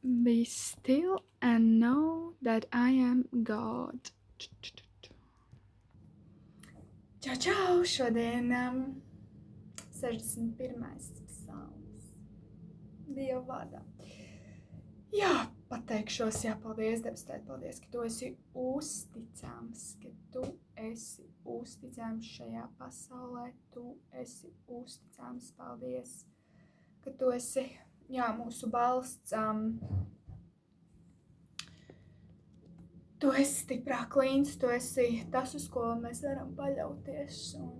Be still and know that I am God. Čau, čau! Šodien 61. psalms. Dieva vārdā. Jā, pateikšos, paldies, Debes Tēt, paldies, ka Tu esi uzticams, šajā pasaulē. Tu esi uzticams, paldies, ka Tu esi, mūsu balsts. Tu esi stiprā klints, Tu esi tas, uz ko mēs varam paļauties. Un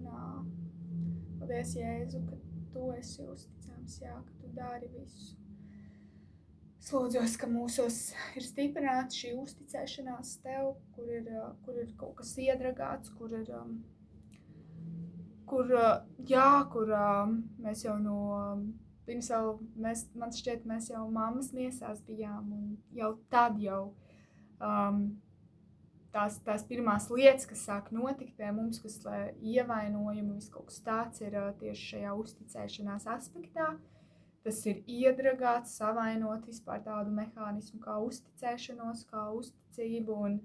paldies, Jēzu, ka Tu esi uzticams, ka Tu dari visu. Es lūdzos, ka mūsos ir stiprināts šī uzticēšanās Tev, kur ir kaut kas iedragāts, kur mēs jau man šķiet, mēs jau mammas miesās bijām, un jau tad tās pirmās lietas, kas sāk notikt pie mums, kas ievainojumi, viss kaut kas tāds ir tieši šajā uzticēšanās aspektā. Tas ir iedragāts, savainot vispār tādu mehānismu kā uzticēšanos, kā uzticību. Un,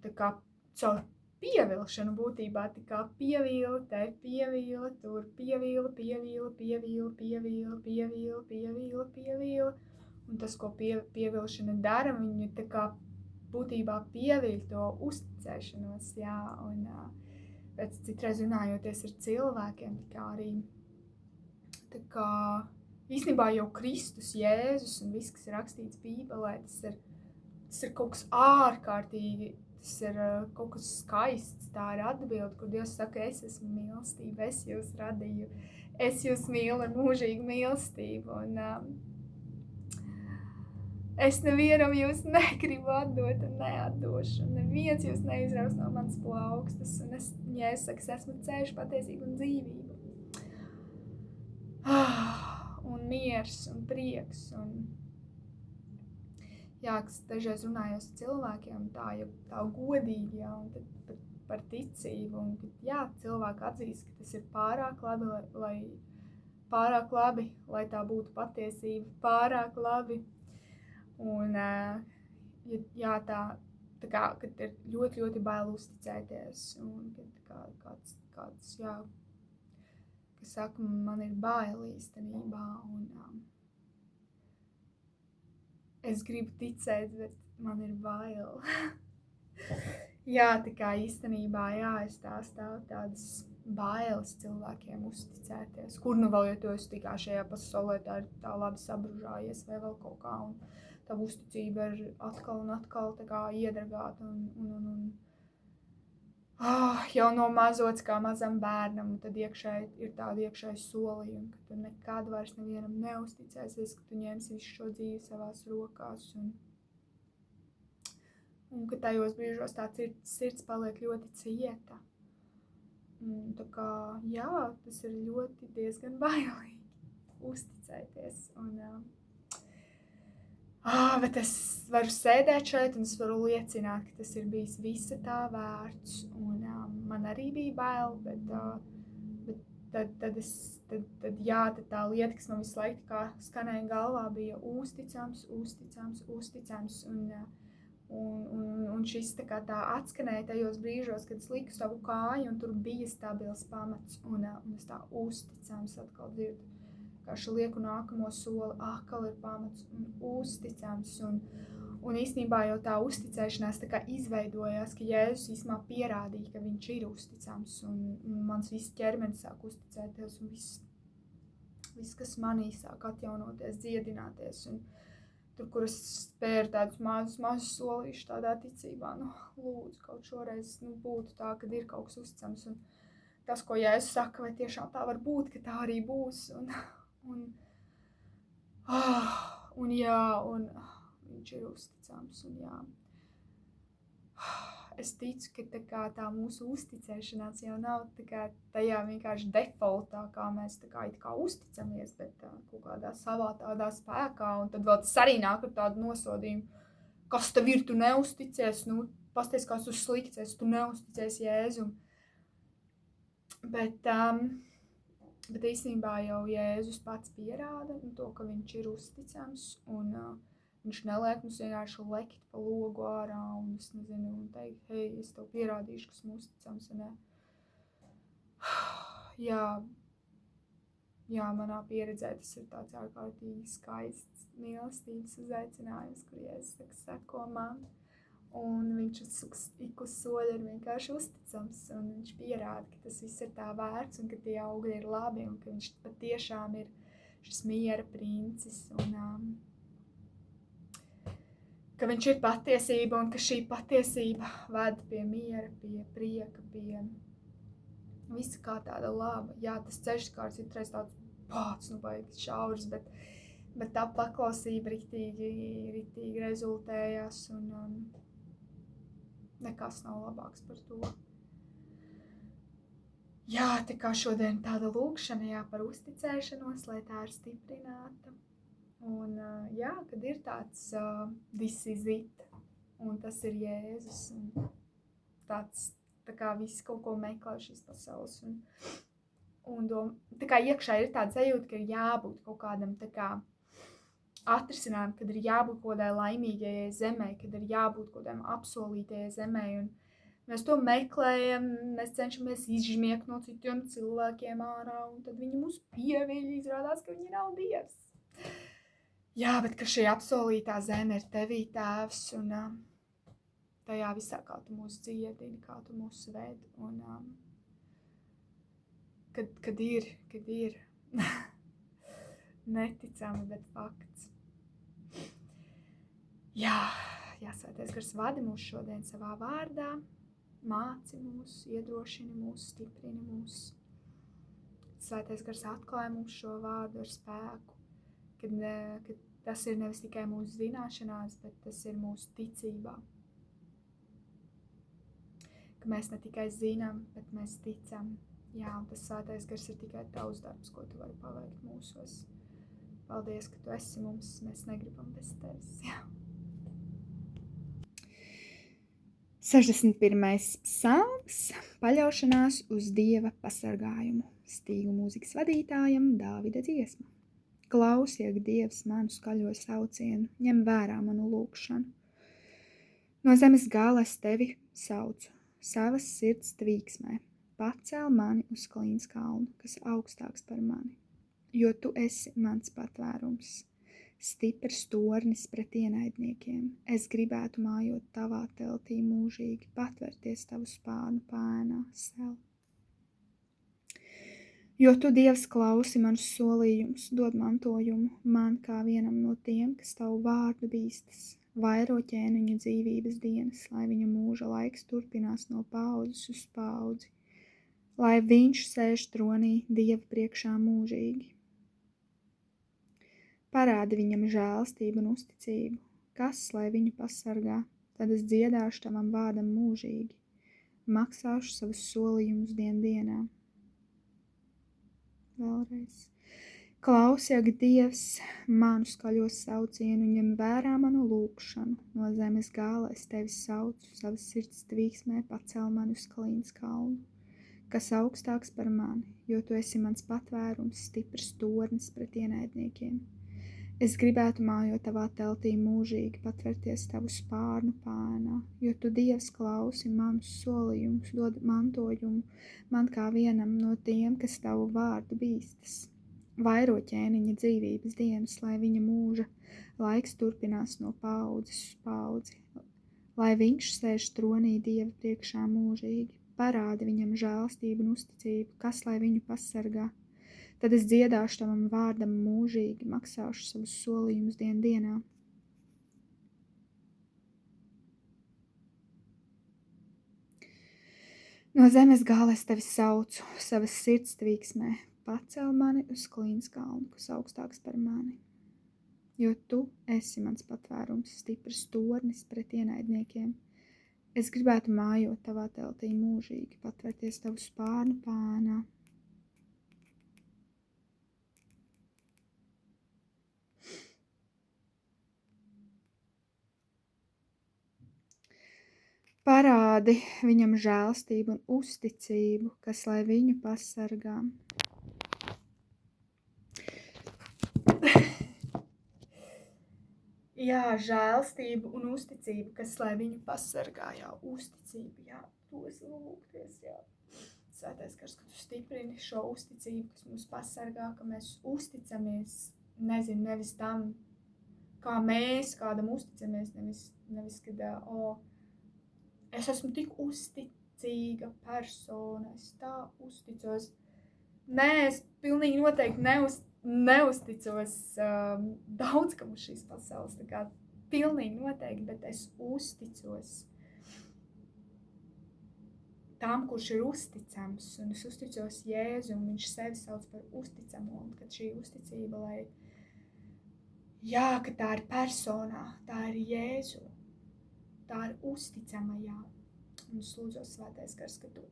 tā kā caur pievilšanu būtībā, tā kā pievīla, te pievīla, tur pievīla. Un tas, ko pievilšana dara, viņu tā kā būtībā pievīļ to uzticēšanos, un pēc citreiz runājoties ar cilvēkiem, tā kā arī, tā kā īstenībā jau Kristus, Jēzus un viss, kas ir rakstīts Bībelē, tas ir kaut kas ārkārtīgi, tas ir kaut kas skaists, tā ir atbilde, kur Dievs saka, es esmu mīlestība, es jūs radīju, es jūs mīlu ar mūžīgu mīlestību, un es nevienam jūs negribu atdot un neatdošu, un neviens jūs neizraus no manas plaukstas, un Jēzus saka, es esmu ceļš, patiesība un dzīvība. Un miers un prieks, un kas dažreiz runājos ar cilvēkiem tā godīgi, un tad par ticību, un kad cilvēki atzīst, ka tas ir pārāk labi, lai tā būtu patiesība, pārāk labi. Un, tā kā, kad ir ļoti, ļoti bail uzticēties, un kad kāds, kas saka, man ir bail īstenībā, un es gribu ticēt, bet man ir bail. Tā kā īstenībā, es tās tādas bailes cilvēkiem uzticēties, kur nu vēl, ja tu esi tikā šajā pasaulē, tā labi sabružājies vai vēl kaut kā, un tā uzticība ir atkal un atkal tā kā iedragāta un jau no mazots kā mazam bērnam, un tad iekšēji ir tāda iekšēji solījuma, ka tu nekad vairs nevienam neusticēsies, ka tu ņemsi visu šo dzīvi savās rokās, un ka tajos brīžos tā sirds paliek ļoti cieta. Un tā kā, tas ir ļoti diezgan bailīgi uzticēties, un bet es varu sēdēt šeit, un es varu liecināt, ka tas ir bijis visa tā vērts, un man arī bija bail, bet tad tā lieta, kas man visu laiku kā skanēja galvā, bija uzticams, un šis tā atskanēja tajos brīžos, kad es liku savu kāju, un tur bija stabils pamats, un es tā uzticams atkal dzirdu. Kāši lieku nākamo soli, atkal ir pamats un uzticams, un īstenībā jau tā uzticēšanās tā kā izveidojās, ka Jēzus īstenībā pierādīja, ka viņš ir uzticams, un mans viss ķermenis sāk uzticēties, un viss, kas manī sāk atjaunoties, dziedināties, un tur, kur es spēru tādus mazus solīšus tādā ticībā, lūdzu, kaut šoreiz būtu tā, kad ir kaut kas uzticams, un tas, ko Jēzus saka, vai tiešām tā var būt, ka tā arī būs, un viņš ir uzticams, un es ticu, ka tā mūsu uzticēšanās jau nav tajā vienkārši defaultā, kā mēs it kā uzticamies, bet kaut kādā savā tādā spēkā, un tad vēl tas arī nāk ar tādu nosodījumu, kas tev ir, tu neusticies, pasties, kāds tu slikts, tu neusticies Jēzum. Bet Bet īstenībā jau Jēzus pats pierāda to, ka viņš ir uzticams un viņš neliek mums vienkārši lekt pa logu ārā un es nezinu, un teikt, hei, es tev pierādīšu, ka esmu uzticams. Un, jā, manā pieredzē tas ir tāds ārkārtīgi skaists mīlestības uzaicinājums, kur Jēzus saka, seko man. Un viņš ik uz soļa ir vienkārši uzticams, un viņš pierāda, ka tas viss ir tā vērts, un ka tie augļi ir labi, un ka viņš patiešām ir šis miera princis, un ka viņš ir patiesība, un ka šī patiesība ved pie miera, pie prieka, pie visa kā tāda laba. Jā, tas ceļš kā citreiz tāds pāts, baigi šauras, bet tā paklausība riktīgi rezultējās, un nekas nav labāks par to. Jā, tā kā šodien tāda lūkšana, par uzticēšanos, lai tā ir stiprināta. Un jā, kad ir tāds this is it, un tas ir Jēzus, un tāds, tā kā viss kaut ko meklē šīs pasaules. Un tā kā iekšā ir tāds sajūta, ka ir jābūt kaut kādam tā kā atrisinājumi, kad ir jābūt kaut kādai laimīgajai zemē, kad ir jābūt kaut kādam apsolītajai zemē, un mēs to meklējam, mēs cenšamies izžmiegt no citiem cilvēkiem ārā, un tad viņi mūs pieviļ, izrādās, ka viņi nav Dievs. Jā, bet ka šī apsolītā zeme ir tevī, Tēvs, un tajā visā, kā tu mūs dziedini, kā tu mūs ved, un kad ir neticami, bet fakts. Jā, Svētais Gars vadi mūs šodien savā vārdā, māci mūs, iedrošini mūs, stiprini mūs. Svētais Gars atklāja mums šo vārdu ar spēku, kad tas ir nevis tikai mūsu zināšanās, bet tas ir mūsu ticībā. Ka mēs ne tikai zinām, bet mēs ticam. Jā, un tas Svētais Gars ir tikai tavs darbs, ko tu vari paveikt mūsos. Paldies, ka tu esi mums, mēs negribam bez tevis. Jā. 61. psalms – paļaušanās uz Dieva pasargājumu. Stīgu mūzikas vadītājam Dāvida dziesma. Klausiek, Dievs, manu skaļo saucienu, ņem vērā manu lūgšanu. No zemes gala es tevi saucu, savas sirds tvīksmē. Pacēl mani uz Klīnas kalnu, kas augstāks par mani, jo tu esi mans patvērums. Stiprs tornis pret ienaidniekiem. Es gribētu mājot tavā teltī mūžīgi, patvērties tavu spārnu pēnā sev. Jo tu, Dievs, klausi manus solījumus, dod mantojumu man kā vienam no tiem, kas tavu vārdu bīstas. Vairo ķēniņa dzīvības dienas, lai viņa mūža laiks turpinās no paudzes uz paudzi, lai viņš sēž tronī Dieva priekšā mūžīgi. Parādi viņam žēlastību un uzticību, kas, lai viņu pasargā, tad es dziedāšu tavam vārdam mūžīgi, maksāšu savus solījumus dienā. Vēlreiz. Klausiek, Dievs, manu skaļo saucienu, ņem vērā manu lūgšanu, no zemes gala es tevi saucu, savas sirds tvīksmē pacēl mani uz Klīnas kalnu, kas augstāks par mani, jo tu esi mans patvērums, stiprs tornis pret ienaidniekiem. Es gribētu mājot tavā teltī mūžīgi, patvērties tavu spārnu pēnā, jo tu, Dievs, klausi manus solījumus, dod mantojumu man kā vienam no tiem, kas tavu vārdu bīstas. Vairo ķēniņa dzīvības dienas, lai viņa mūža laiks turpinās no paudzes uz paudzi, lai viņš sēž tronī Dieva priekšā mūžīgi, parādi viņam žēlastību un uzticību, kas, lai viņu pasargā. Tad es dziedāšu tavam vārdam mūžīgi, maksāšu savus solījumus dienā. No zemes gala es tevi saucu, savas sirds tvīksmē, pacēl mani uz Klīnas kalnu, kas augstāks par mani. Jo tu esi mans patvērums, stiprs tornis pret ienaidniekiem. Es gribētu mājot tavā teltī mūžīgi, patvērties tavu spārnu pēnā. Parādi viņam žēlastību un uzticību, kas lai viņu pasargā. jā, žēlstību un uzticību, kas lai viņu pasargā, jā, uzticību, jā, tos lūgties, jā. Svētais gars, ka tu stiprini šo uzticību, kas mūs pasargā, ka mēs uzticamies, nevis tam, kā mēs kādam uzticamies, nevis kad, es esmu tik uzticīga persona, es tā uzticos. Nē, es pilnīgi noteikti neusticos daudz kam uz šīs pasaules, tā kā pilnīgi noteikti, bet es uzticos tam, kurš ir uzticams, un es uzticos Jēzu, un viņš sevi sauc par uzticamo, un kad šī uzticība, ka tā ir personā, tā ir Jēzu, tā ir uzticama, jā. Un es lūdzos, Svētais Gars, ka tu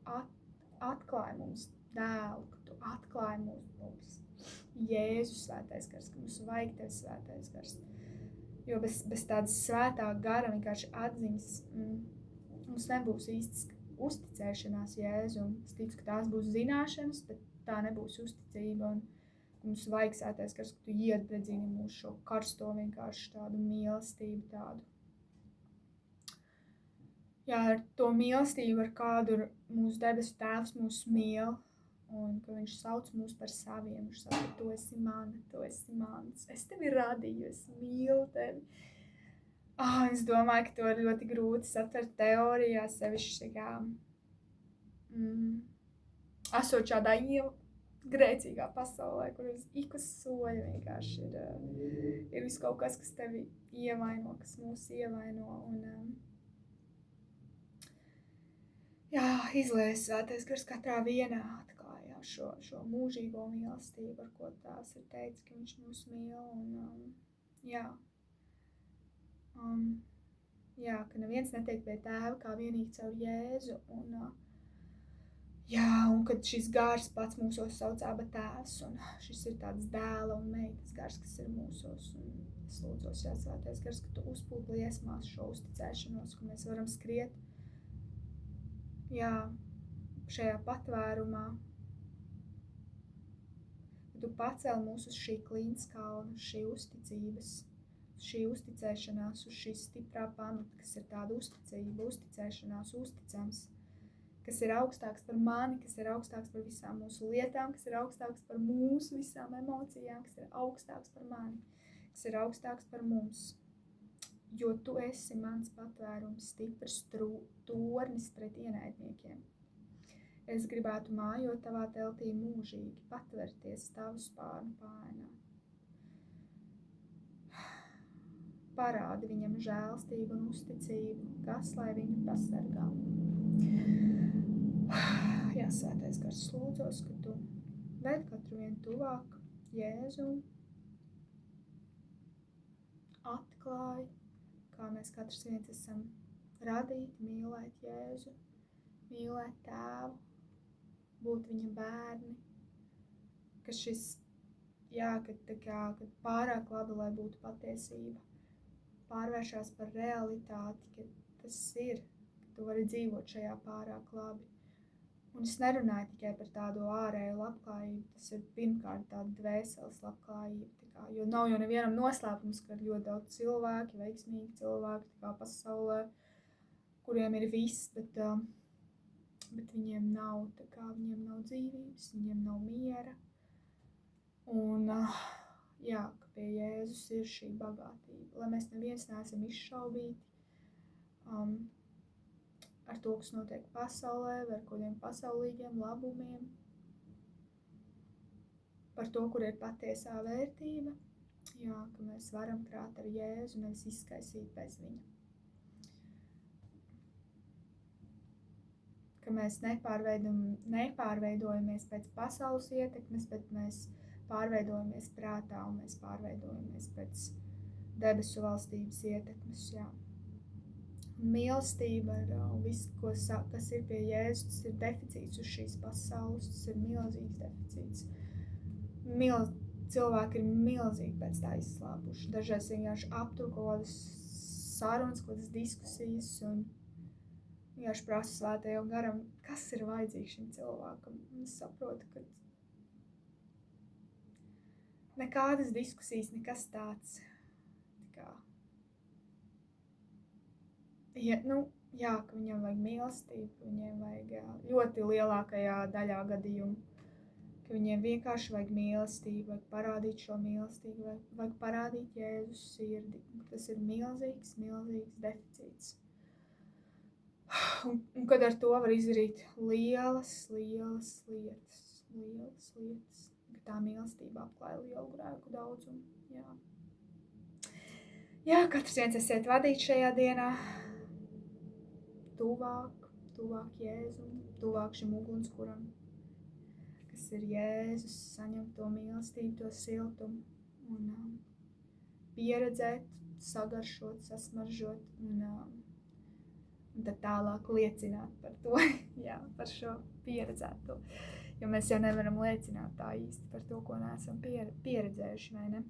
atklāji mums dēlu, ka tu atklāji mums Jēzu, Svētais Gars, ka mums vajag tev, Svētais Gars. Jo bez tādas svētā gara vienkārši atziņas mums nebūs īstas uzticēšanās Jēzu. Es ticu, ka tās būs zināšanas, bet tā nebūs uzticība. Un mums vajag, Svētais Gars, ka tu iededzini mūsu šo karsto vienkārši tādu mīlestību tādu. Jā, ar to mīlestību, ar kādu mūsu debesu Tēvs mūs mīl, un ka viņš sauc mūs par saviem. Viņš saka, tu esi mana, tu esi mans. Es tevi radīju, es mīlu tevi. Es domāju, ka to ir ļoti grūti satvert teorijā, sevišķi kā esot šādā grēcīgā pasaulē, kur uz ikas soļa vienkārši ir viss kaut kas tevi ievaino, kas mūs ievaino. Un, izlēs Svētais Gars katrā vienā atklājā šo mūžīgo mīlestību, ar ko tās ir teicis, ka viņš mūs mīl. Un, ka neviens netiek pie Tēva kā vienīgi caur Jēzu. Un kad šis gars pats mūsos sauc Aba Tēvs, un šis ir tāds dēla un meitas gars, kas ir mūsos. Un es lūdzos, Svētais Gars, ka tu uzpūt liesmās šo uzticēšanos, ka mēs varam skriet šajā patvērumā. Ka tu pacēl mūs uz šī klīnskalna, šī uzticības, šī uzticēšanās, uz šī stiprā pamata, kas ir tāda uzticība, uzticēšanās, uzticams, kas ir augstāks par mani, kas ir augstāks par visām mūsu lietām, kas ir augstāks par mūsu visām emocijām, kas ir augstāks par mani, kas ir augstāks par mums. Jo tu esi mans patvērums, stiprs tornis pret ienaidniekiem. Es gribētu mājot tavā teltī mūžīgi, patverties tavu spārnu pānā. Parādi viņam žēlstību un uzticību, kas lai viņu pasargā. Svētais Gars, lūdzos, ka tu ved katru vienu tuvāk Jēzu, atklāj, kā mēs katrs viens esam radīti mīlēt Jēzu, mīlēt Tēvu, būt viņa bērni, ka kad pārāk labi, lai būtu patiesība, pārvēršās par realitāti, ka tas ir, ka tu vari dzīvot šajā pārāk labi. Un es nerunāju tikai par tādu ārēju labklājību, tas ir pirmkārt tāda dvēseles labklājība, jo nav jau nevienam noslēpums, ka ir ļoti daudz cilvēki, veiksmīgi cilvēki pasaulē, kuriem ir viss, bet viņiem nav dzīvības, viņiem nav miera. Un ka pie Jēzus ir šī bagātība, lai mēs neviens neesam izšaubīti ar to, kas notiek pasaulē, vai ar kādiem pasaulīgiem labumiem, par to, kur ir patiesā vērtība, ka mēs varam krāt ar Jēzu, nevis izskaisīt bez viņa. Ka mēs nepārveidojamies pēc pasaules ietekmes, bet mēs pārveidojamies prātā un mēs pārveidojamies pēc debesu valstības ietekmes, Mīlestība un viss, kas ir pie Jēzus, tas ir deficīts uz šīs pasaules, tas ir milzīgs deficīts. Cilvēki ir milzīgi pēc tā izslāpuši. Dažreiz vienkārši aptur kaut kādas sarunas, kaut kādas diskusijas un vienkārši prasa Svētajam Garam, kas ir vajadzīgs šim cilvēkam. Un es saprotu, ka nekādas diskusijas, nekas tāds. ja, ka viņam vajag mīlestību, viņiem vajag ļoti lielākajā daļā gadījumu, ka viņiem vienkārši vajag mīlestību, vajag parādīt šo mīlestību, vajag parādīt Jēzus sirdi. Tas ir milzīgs deficīts. Un kad ar to var izdarīt lielas lietas, ka tā mīlestība apklāja lielu grēku daudzumu. Jā, katrs viens esiet vadīt šajā dienā tuvāk Jēzum, tuvāk šim ugunskuram, kas ir Jēzus, saņemt to mīlestību, to siltumu un pieredzēt, sagaršot, sasmaržot un tad tālāk liecināt par to, par šo pieredzēto. Jo mēs jau nevaram liecināt tā īsti par to, ko neesam pieredzējuši, vai ne?